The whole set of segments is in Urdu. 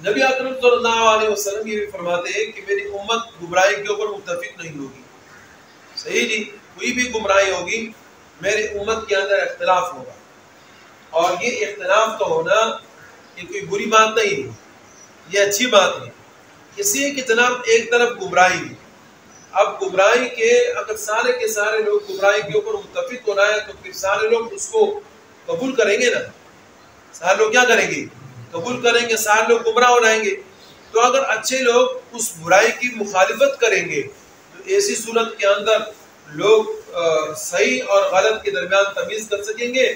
نبی اکرم صلی اللہ علیہ وسلم یہ بھی فرماتے ہیں کہ میری امت گمراہی کے اوپر متفق نہیں ہوگی. صحیح نہیں, کوئی بھی گمراہی ہوگی میرے امت کے اندر اختلاف ہوگا. اور یہ اختلاف کا ہونا یہ کوئی بری بات نہیں ہے, یہ اچھی بات ہے. اس لیے کہ جناب ایک طرف گمراہی ہے, اب گمراہی کے اگر سارے کے سارے لوگ گمراہی کے اوپر متفق ہونا ہے تو پھر سارے لوگ اس کو قبول کریں گے نا. سارے لوگ کیا کریں گے؟ قبول کریں گے. سارے لوگ گمراہ ہو جائیں گے. تو اگر اچھے لوگ اس برائی کی مخالفت کریں گے تو ایسی صورت کے اندر لوگ صحیح اور غلط کے درمیان تمیز کر سکیں گے,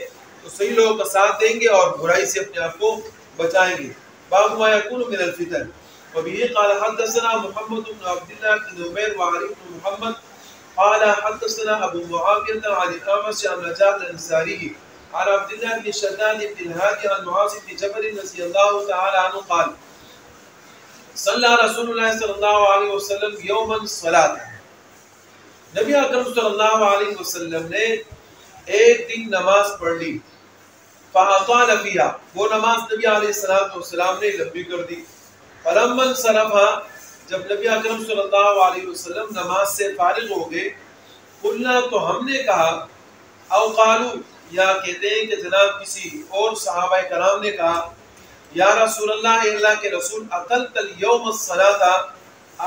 تو صحیح لوگوں کا ساتھ دیں گے اور برائی سے اپنے آپ کو بچائیں گے. باب ما یکون من الفتن. وبه قال حدثنا محمد بن عبد الله بن نمير وعلي بن محمد قال حدثنا ابو معاويه عن الاعمش عن نجار الانصاري عن عبد الله بن شداد بن الهادي عن معاذ بن جبل رضي الله تعالى عنه قال صلى رسول الله صلى الله عليه وسلم يوما صلاة. نبی اکرم صلی اللہ علیہ وسلم نے ایک دن نماز پڑھ لی. فاطال فيها, وہ نماز نبی علیہ السلام نے لمبی کر دی. فلما انصرف, جب نبی اکرم صلی اللہ علیہ وسلم نماز سے فارغ ہو گئے, قلنا, تو ہم نے کہا, او قالوا, یا کہتے ہیں کہ جناب کسی اور صحابہ کرام نے کہا, یا رسول اللہ, اللہ کے رسول, اطلت اليوم الصلاۃ,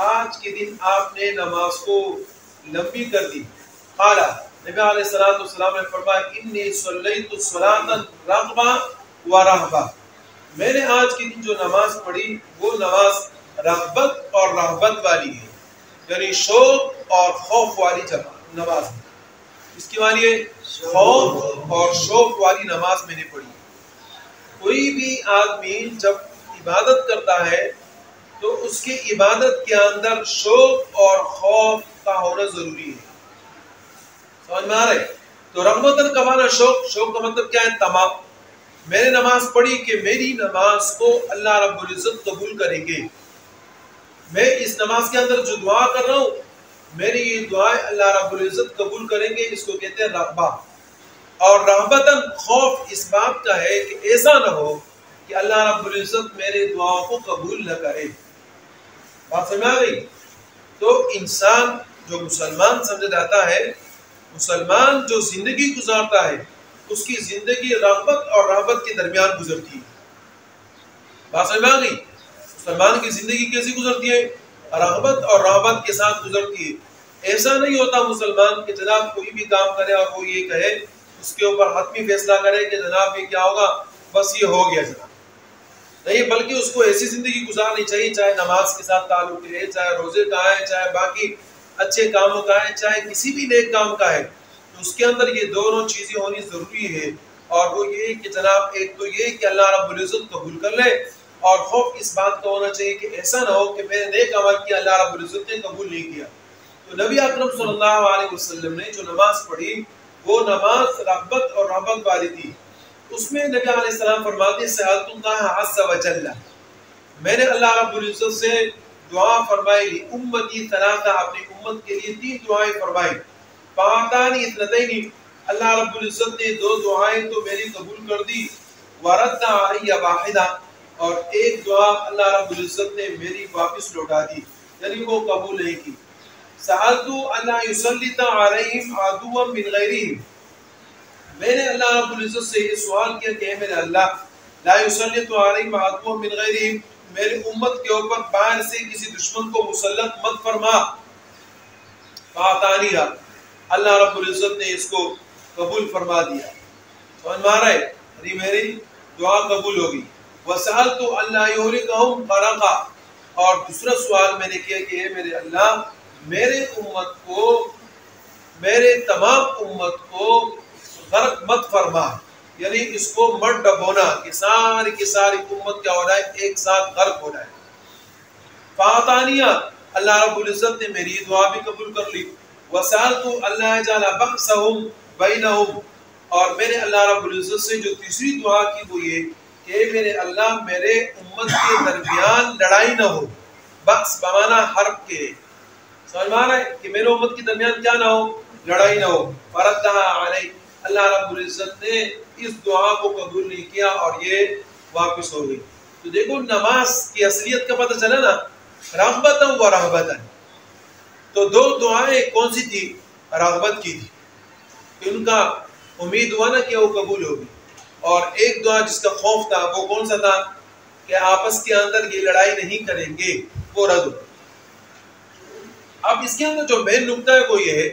آج کے دن آپ نے نماز کو لمبی کر دی. قال, نبی علیہ السلام نے فرمایا, انی صلیت الصلاۃ رغبا ورہبا, میں نے آج کے دن جو نماز پڑھی وہ نماز رغبت اور رہبت والی ہے, یعنی شوق اور خوف والی نماز ہے. اس کی معنی ہے خوف اور شوق والی نماز میں نے پڑھی. کوئی بھی آدمی جب عبادت کرتا ہے تو اس کی عبادت کے اندر شوق اور خوف کا ہونا ضروری ہے. سمجھ میں آ رہے؟ تو رغبتاً کا معنی شوق, شوق کا مطلب کیا ہے؟ تمام. میں نے نماز پڑھی کہ میری نماز کو اللہ رب العزت قبول کریں گے. میں اس نماز کے اندر جو دعا کر رہا ہوں میری یہ دعائیں اللہ رب العزت قبول کریں گے, اس کو کہتے ہیں رغبہ. اور رغبتاً خوف اس بات کا ہے کہ ایسا نہ ہو کہ اللہ رب العزت میرے دعاؤں کو قبول نہ کرے. بات سمجھ آ گئی؟ تو انسان جو مسلمان سمجھا جاتا ہے, مسلمان جو زندگی گزارتا ہے, اس کی زندگی رغبت اور رہبت کے درمیان گزرتی ہے. بات سمجھ میں آ گئی؟ مسلمان کی زندگی کیسی گزرتی ہے؟ رغبت اور رہبت کے ساتھ گزرتی ہے. ایسا نہیں ہوتا مسلمان کہ جناب کوئی بھی کام کرے اور وہ یہ کہے, اس کے اوپر حتمی فیصلہ کرے کہ جناب یہ کیا ہوگا, بس یہ ہو گیا جناب. نہیں, بلکہ اس کو ایسی زندگی گزارنی چاہیے, چاہے نماز کے ساتھ تعلق ہے, چاہے روزے کا ہے, چاہے باقی اچھے کاموں کا ہے, چاہے کسی بھی نیک کام کا ہے, تو اس کے اندر یہ دونوں چیزیں ہونی ضروری ہے. اور وہ یہ کہ جناب ایک تو یہ کہ اللہ رب العزت قبول کر لے, اور خوف اس بات کا ہونا چاہیے کہ ایسا نہ ہو کہ میں نے نیک عمل کیا, اللہ رب العزت نے قبول نہیں کیا. تو نبی اکرم صلی اللہ علیہ وسلم نے جو نماز پڑھی وہ نماز رغبت اور رہبت والی تھی. اس میں نبی علیہ السلام فرماتے ہیں, سألت اللہ عز وجل, میں نے اللہ رب العزت سے دعا فرمائی, امتی ثلاثہ, اپنی امت کے لیے 3 دعائیں فرمائی. فاعطانی اثنتین, اللہ رب العزت نے 2 دعائیں تو میری قبول کر دی. ورد علی واحدہ, اور ایک دعا اللہ رب العزت نے میری واپس لوٹا دی, یعنی وہ قبول نہیں کی. سألت اللہ یسلط علیہم عدوا من غیرہم, میں نے اللہ رب العزت سے یہ سوال کیا کہ میرے اللہ, لا یسلط علیہم عدوا من غیرہم, میری امت کے اوپر باہر سے کسی دشمن کو مسلط مت فرما. فاعطانیہ, اللہ رب العزت نے اس کو قبول فرما دیا. سمجھ میں آ رہا ہے؟ میری دعا قبول ہوگی. وسألت اللہ یہلکہم غرقا, اور دوسرا سوال میں نے کیا کہ اے میرے اللہ, میرے امت کو, میرے تمام امت کو غرق مت فرما, یعنی اس کو مت ڈبونا کہ ساری کی ساری امت کیا ہو جائے, ایک ساتھ غرق ہو جائے. فاعطانیہ, اللہ رب العزت نے میری دعا بھی قبول کر لی. وسألت اللہ جعل بأسهم بینہم, اور میں نے اللہ رب العزت سے جو تیسری دعا کی وہ یہ کہ میرے اللہ, میرے امت کے درمیان لڑائی نہ ہو. بأس بمانا حرب کے, سمجھ میں آ رہا ہے کہ میرے امت کے درمیان کیا نہ ہو, لڑائی نہ ہو. فردھا علیہ, اللہ رب العزت نے اس دعا کو قبول نہیں کیا اور یہ واپس ہو گئی. تو دیکھو نماز کی اصلیت کا پتہ چلا نا، رغبتاً و رہبتاً. تو دو دعائیں کون سی تھی؟ رغبت کی تھی، کہ ان کا امید ہوا نا کہ وہ قبول ہوگی. اور ایک دعا جس کا خوف تھا وہ کون سا تھا؟ کہ آپس کے اندر یہ لڑائی نہیں کریں گے، وہ رد ہو. اب اس کے اندر جو مین نکتہ ہے وہ یہ ہے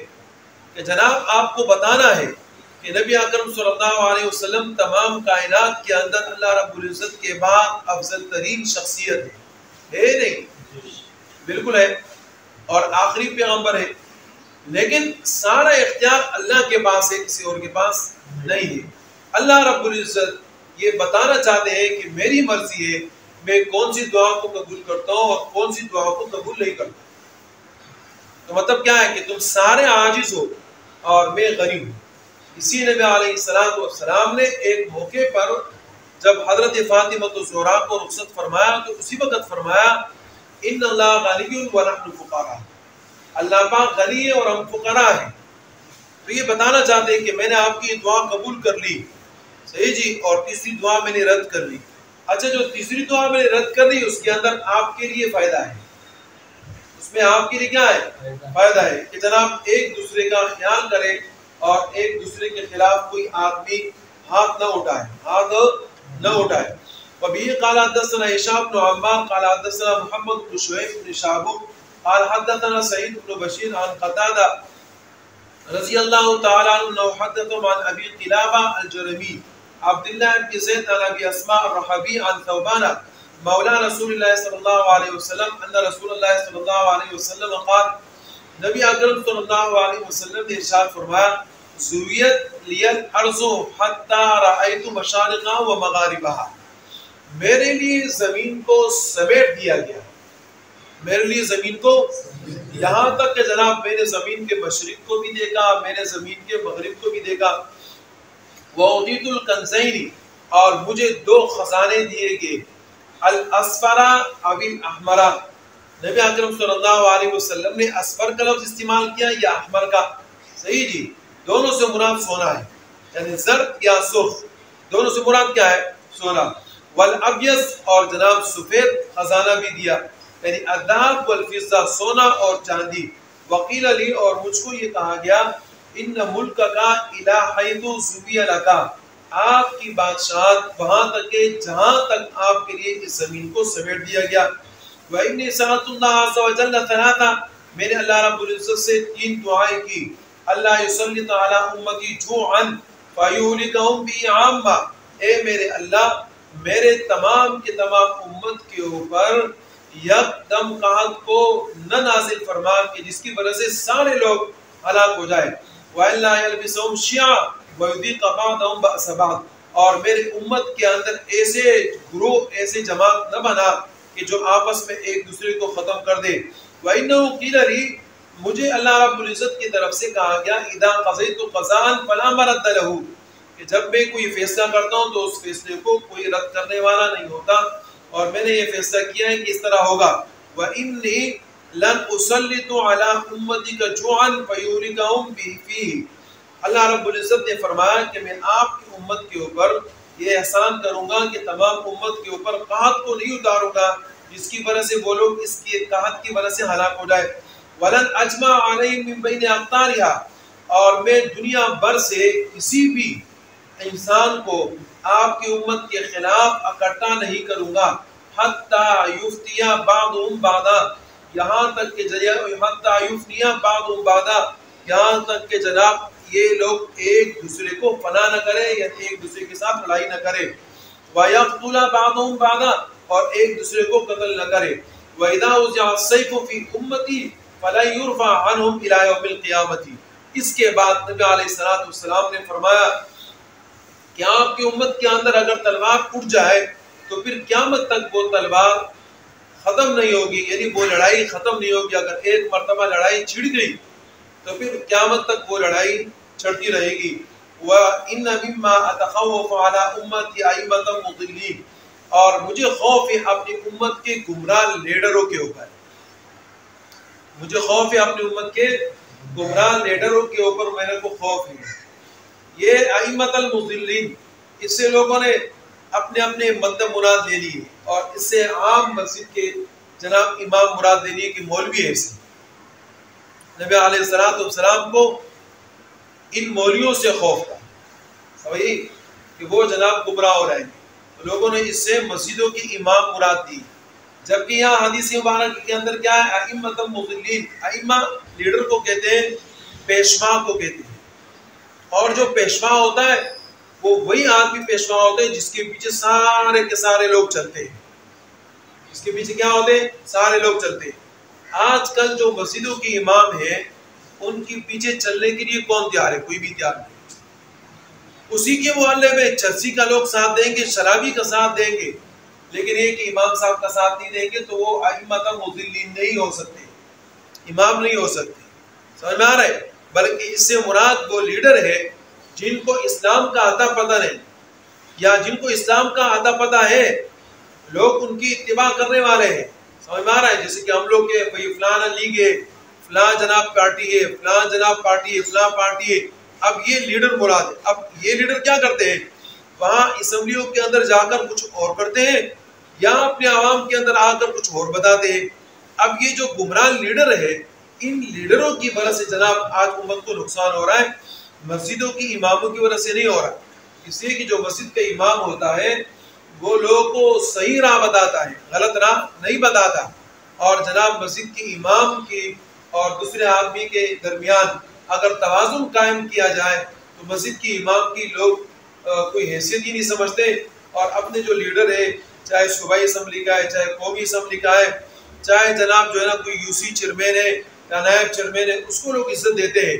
کہ جناب آپ کو بتانا ہے کہ نبی اکرم صلی اللہ علیہ وسلم تمام کائنات کے اندر اللہ رب العزت کے بعد افضل ترین شخصیت ہے نہیں؟ بالکل ہے، اور آخری پیغمبر ہے، لیکن سارا اختیار اللہ کے پاس ہے، کسی اور کے پاس نہیں ہے. اللہ رب العزت یہ بتانا چاہتے ہیں کہ میری مرضی ہے میں کون سی دعا کو قبول کرتا ہوں اور کون سی دعا کو قبول نہیں کرتا. تو مطلب کیا ہے کہ تم سارے عاجز ہو اور میں غنی ہوں. اسی نبی علیہ السلام نے ایک موقع پر جب حضرت فاطمہ الزہرا کو رخصت فرمایا تو اسی وقت فرمایا ان اللہ غنی ونحن فقراء، اللہ پاک غنی ہے اور ہم فقراء ہیں. تو یہ بتانا چاہتے ہیں کہ میں نے آپ کی دعا قبول کر لی، صحیح جی، اور تیسری دعا میں نے رد کر لی. اچھا جو تیسری دعا میں نے رد کر لی اس کے اندر آپ کے لیے فائدہ ہے، اس میں آپ کے لیے کیا ہے؟ فائدہ ہے کہ جناب ایک دوسرے کا خیال کرے اور ایک دوسرے کے خلاف کوئی آدمی ہاتھ نہ اٹھائے. وبه قال حدثنا هشام بن عمار قال حدثنا محمد بن شعيب بن شعبو قال حدثنا سعيد بن بشير عن قتادة رضي الله تعالى عنه حدثهم عن ابي قلابة الجرمي عبد الله بن زيد عن ابي اسماء الرحبي عن ثوبان مولى رسول الله صلى الله عليه وسلم ان رسول الله صلى الله عليه وسلم قال، نبی اکرم صلی اللہ علیہ وسلم نے ارشاد فرمایا زویت لی الارض حتی رأیت مشارقها و مغاربها، میرے لیے زمین کو سمیٹ دیا گیا، میرے لیے زمین کو، یہاں تک کہ جناب میں نے زمین کے مشرق کو بھی دیکھا، میں نے زمین کے مغرب کو بھی دیکھا. وَأُعْطِيتُ الْكَنْزَيْنِ، اور مجھے دو خزانے دیے گئے، الاسفر او الاحمر. نبی اکرم صلی اللہ علیہ وسلم نے اسفر کا لفظ استعمال کیا یا احمر کا؟ صحیح جی، دونوں سے مراد سونا ہے، یعنی زرد یا سرخ، دونوں سے مراد کیا ہے؟ سونا. والابیض، اور جناب سفید خزانہ بھی دیا، یعنی الذهب والفضہ، سونا اور چاندی. وقیل علی، اور مجھ کو یہ کہا گیا ان ملک کا الی حیث زوی لک، آپ کی بادشاہت وہاں تک کہ جہاں تک آپ کے لیے اس زمین کو سمیٹ دیا گیا. وَإِنِّي سَأَلْتُ اللَّهَ عَزَّ وَجَلَّ ثَلَاثًا، میں نے اللہ رب العزت سے 3 دعائیں کی. اللہ یسلط علی امتی جوعا فیہلکہم بی عامہ، اے میرے اللہ میرے تمام کے تمام امت کے اوپر یکدم قحط کو نہ نازل فرما کہ جس کی وجہ سے سارے لوگ ہلاک ہو جائے. وَإِلَّا يَلْبِسَهُمْ شِيَعًا وَيُذِيقَ بَعْضَهُمْ بَأْسَ بَعْضٍ، اور میرے امت کے اندر ایسے گروہ، ایسے جماعت نہ بنا کہ جو آپس میں ایک دوسرے کو ختم کر دے. وَإِنَّهُ قِيلَ لِي، مجھے اللہ رب العزت کی طرف سے کہا گیا اِذَا قَضَيْتُ قَضَاءً فَلَا مَرَدَّ لَهُ، کہ جب میں کوئی فیصلہ کرتا ہوں تو اس فیصلے کو کوئی رد کرنے والا نہیں ہوتا، اور میں نے یہ فیصلہ کیا ہے کہ اس طرح ہوگا. وَإِنِّي لَنْ أُسَلِّطُ عَلَىٰ أُمَّتِكَ جُوعًا فَيُهْلِكَهُمْ فِيهِ، اللہ رب العزت نے فرمایا کہ میں آپ کی امت کے اوپر یہ احسان کروں گا کہ تمام امت کے اوپر قحط کو نہیں اتاروں گا جس کی وجہ سے وہ لوگ اس کی قحط کی وجہ سے ہلاک ہو جائے. وَلَنْ أَجْمَعَ عَلَيْهِمْ مِنْ بَيْنِ أَقْطَارِهَا، اور میں دنیا بھر سے کسی بھی انسان کو آپ کی امت کے خلاف اکٹھا نہیں کروں گا. حتی یفتی بعضهم بعضا، یہاں تک کہ حتی یفتی بعضهم بعضا، یہاں تک کہ جناب یہ لوگ ایک دوسرے کو فنا نہ کرے یا ایک دوسرے کے ساتھ لڑائی نہ کرے. وَيَقْتُلَ بَعْضُهُمْ بَعْضًا، اور ایک دوسرے کو قتل نہ کرے. وَإِذَا وُزِعَ السَّيْفُ فِي أُمَّتِي فَلَا يُرْفَعْ عَنْهُمْ إِلَى يَوْمِ الْقِيَامَةِ. اس کے بعد نبی علیہ السلام نے فرمایا کہ آپ کی امت کے اندر اگر تلوار اٹھ جائے تو پھر قیامت تک وہ تلوار ختم نہیں ہوگی، یعنی وہ لڑائی ختم نہیں ہوگی. اگر ایک مرتبہ لڑائی چھڑ گئی تو پھر قیامت تک وہ لڑائی چڑھتی رہے گی. وَإِنَّ مِمَّا أَتَخَوَّفُ عَلَىٰ أُمَّتِي أَئِمَّةً مُضِلِّينَ، اور مجھے خوف ہے اپنی امت کے گمراہ لیڈروں کے اوپر، مجھے خوف ہے اپنی امت کے گمراہ لیڈروں کے اوپر، میرے کو خوف ہے. یہ ائمۃ المضلین، اس سے لوگوں نے اپنے اپنے مقدم مراد لے لیے اور اس سے عام مسجد کے جناب امام مراد لے لیے کہ مولوی ہے اس میں۔ نبی علیہ السلام کو ان مولویوں سے خوف تھا، سمجھے کہ وہ جناب گمراہ ہو رہے ہیں، تو لوگوں نے اس سے مسجدوں کی امام مراد دی۔ جبکہ یہاں حدیث مبارک کے اندر کیا ہے، ائمۃ مضلین، ائمہ لیڈر کو کہتے ہیں، پیشوا کو کہتے ہیں، اور جو پیشوا ہوتا ہے وہ وہی آدمی پیشوا ہوتے ہیں جس کے پیچھے سارے کے سارے لوگ چلتے ہیں، جس کے پیچھے کیا ہوتے ہیں، سارے لوگ چلتے ہیں۔ آج کل جو مسجدوں کی امام ہیں ان کے پیچھے چلنے کے لیے کون تیار ہے؟ کوئی بھی تیار نہیں۔ اسی کے محلے میں چرسی کا لوگ ساتھ دیں گے، شرابی کا ساتھ دیں گے، لیکن یہ کہ امام صاحب کا ساتھ نہیں دیں گے تو وہ ائمۃ مضلین نہیں ہو سکتے، امام نہیں ہو سکتے، سمجھ میں آ رہا ہے؟ بلکہ اس سے مراد وہ لیڈر ہے جن کو اسلام کا اتا پتہ نہیں، یا جن کو اسلام کا اتا پتہ ہے لوگ ان کی اتباع کرنے والے ہیں، سمجھ میں آ رہا ہے؟ جیسے کہ ہم لوگ کے بھائی فلاں لیگ ہے، فلاں جناب پارٹی ہے، فلاں جناب پارٹی ہے، فلاں پارٹی ہے، اب یہ لیڈر مراد ہے۔ اب یہ لیڈر کیا کرتے ہیں؟ وہاں اسمبلیوں کے اندر جا کر کچھ اور کرتے ہیں یا اپنے عوام کے اندر آ کر کچھ اور بتاتے ہیں۔ اب یہ جو گمراہ لیڈر ہے، ان لیڈروں کی وجہ سے جناب آج امت کو نقصان ہو رہا ہے، مسجدوں کی اماموں کی وجہ سے نہیں ہو رہا، اس لیے کہ جو مسجد کا امام ہوتا ہے وہ لوگوں کو صحیح راہ بتاتا ہے، غلط راہ نہیں بتاتا، اور جناب مسجد کی امام کی اور دوسرے آدمی کے درمیان اگر توازن قائم کیا جائے تو مسجد کی امام کی لوگ کوئی حیثیت ہی نہیں سمجھتے، اور اپنے جو لیڈر ہے، چاہے صوبائی اسمبلی کا ہے، چاہے قومی اسمبلی کا ہے، چاہے جناب جو ہے نا کوئی یوسی چیئرمین ہے یا نائب چیئرمین ہے، اس کو لوگ عزت دیتے ہیں،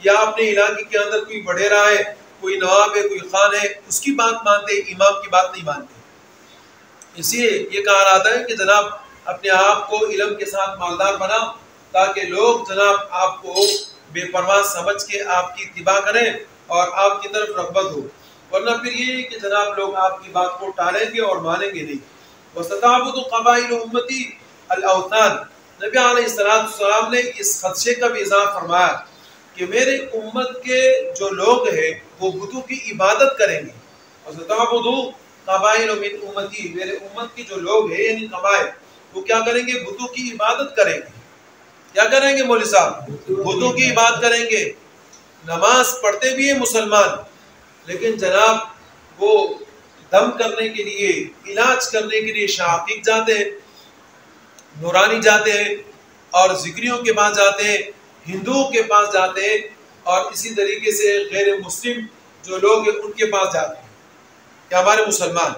یا اپنے علاقے کے اندر کوئی وڈیرا ہے، کوئی نواب ہے، کوئی خان ہے، اس کی بات مانتے ہیں، امام کی بات نہیں مانتے۔ اسی لیے یہ کہا جاتا ہے کہ جناب اپنے آپ کو علم کے ساتھ مالدار بنا تاکہ لوگ جناب آپ کو بے پرواہ سمجھ کے آپ کی اتباع کریں اور آپ کی طرف رغبت ہو، ورنہ پھر یہ کہ جناب لوگ آپ کی بات کو ٹالیں گے اور مانیں گے نہیں۔ وَسَتَعْبُدُ قَبَائِلُ أُمَّتِي الْأَوْثَانَ، نبی علیہ السلام نے اس خدشے کا بھی اظہار فرمایا کہ میرے امت کے جو لوگ ہیں وہ بتوں کی عبادت کریں گے۔ وَسَتَعْبُدُ قَبَائِلُ مِنْ أُمَّتِي، میرے امت کے جو لوگ ہیں یعنی قبائل، وہ کیا کریں گے؟ بتوں کی عبادت کریں گے۔ کیا کریں گے مولوی صاحب؟ بتوں کی عبادت کریں گے۔ نماز پڑھتے بھی ہیں مسلمان، لیکن جناب وہ دم کرنے کے لیے، علاج کرنے کے لیے شاقیق جاتے ہیں، نورانی جاتے ہیں، اور ذکریوں کے پاس جاتے ہیں، ہندوؤں کے پاس جاتے ہیں، اور اسی طریقے سے غیر مسلم جو لوگ ہیں ان کے پاس جاتے ہیں، کہ ہمارے مسلمان،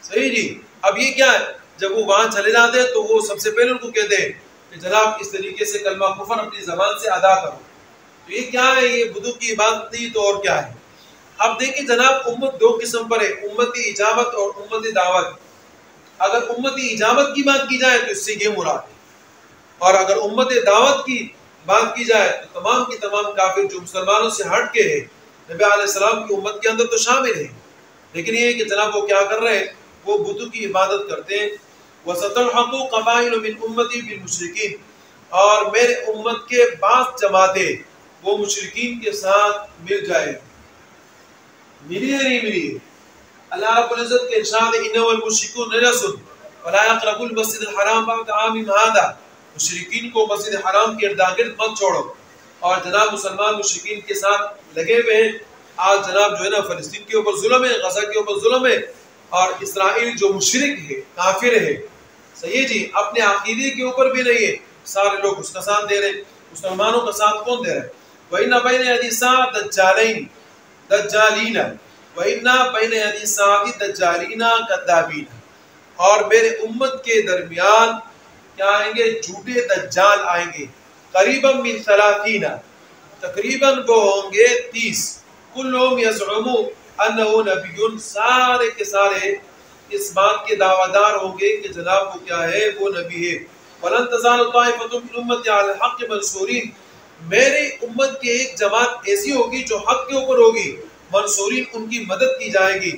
صحیح جی۔ اب یہ کیا ہے؟ جب وہ وہاں چلے جاتے ہیں تو وہ سب سے پہلے ان کو کہتے ہیں کہ جناب اس طریقے سے کلمہ کفر اپنی زبان سے ادا کرو۔ تو یہ کیا ہے؟ یہ بتوں کی عبادت نہیں تو اور کیا ہے؟ اب دیکھیں جناب امت دو قسم پر ہے، امتی اجابت اور امتی دعوت۔ اگر امتی اجابت کی بات کی جائے تو اس سے یہ مراد ہے، اور اگر امت دعوت کی بات کی جائے تو تمام کی تمام کافر جو مسلمانوں سے ہٹ کے ہیں، نبی علیہ السلام کی امت کے اندر تو شامل ہیں، لیکن یہ کہ جناب وہ کیا کر رہے ہیں؟ وہ بتوں کی عبادت کرتے ہیں۔ وَسَتَلْحَقُ قَبَائِلُ مِنْ أُمَّتِي بِالْمُشْرِكِينَ، اور میرے امت کے بعض جماعتیں وہ مشرکین کے ساتھ مل جائے، ملی ہے نہیں ملی ہے؟ اللہ رب العزت کے ارشاد ہے اِنَّمَا الْمُشْرِكُونَ نَجَسٌ وَلَا يَقْرَبُوا الْمَسْجِدَ الْحَرَامَ بَعْدَ عَامِهِمْ هَٰذَا، مشرکین کو مسجد حرام کے ارد گرد مت چھوڑو۔ اور جناب مسلمان مشرکین کے ساتھ لگے ہوئے ہیں۔ آج جناب جو ہے نا فلسطین کے اوپر ظلم ہے، غزہ کے اوپر ظلم ہے، اور اسرائیل جو مشرک ہے، کافر ہے، صحیح جی، اپنے عقیدے کے اوپر بھی نہیں ہے، سارے لوگ اس کا ساتھ دے رہے ہیں۔ مسلمانوں کا ساتھ کون دے رہا ہے؟ وَإِنَّ بَيْنَ يَدَيْ السَّاعَةِ دَجَّالِينَ وَإِنَّ بَيْنَ يَدَيْ السَّاعَةِ دَجَّالِينَ كَذَّابِينَ، اور میرے امت کے درمیان کیا آئیں گے؟ جھوٹے دجال آئیں گے۔ قریباً من 30، تقریباً وہ ہوں گے 30، کلہم یزعم انہ نبی، سارے کے سارے اس بات کے دعویٰ دار ہوں گے کہ جناب وہ کیا ہے؟ وہ نبی ہے۔ وَلَن تَزَالَ طَائِفَةٌ مِّنْ أُمَّتِي عَلَى الْحَقِّ مَنْصُورِينَ، میری امت کی ایک جماعت ایسی ہوگی جو حق کے اوپر ہوگی، منصورین ان کی مدد کی جائے گی،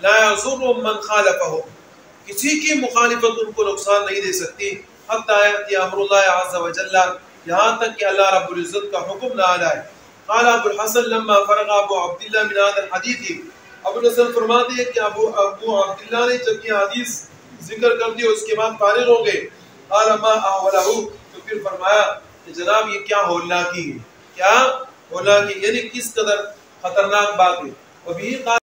لا يَضُرُّهُم مَّن خَالَفَهُم، کسی کی مخالفت ان کو نقصان نہیں دے سکتی، حتیٰ یأتی امر اللہ عز وجل، یہاں تک کہ اللہ رب العزت کا حکم نہ آ جائے۔ قال ابو الحسن لما فرغ ابو عبداللہ من هذا الحدیث، ابو نصر فرماتے ہیں کہ ابو عبداللہ نے جب یہ حدیث ذکر کر دی اس کے بعد فارغ ہو گئے، قال ما اولہ، تو پھر فرمایا کہ جناب یہ کیا ہولناکی ہے، کیا ہولناکی، یعنی کس قدر خطرناک بات ہے. وبه قال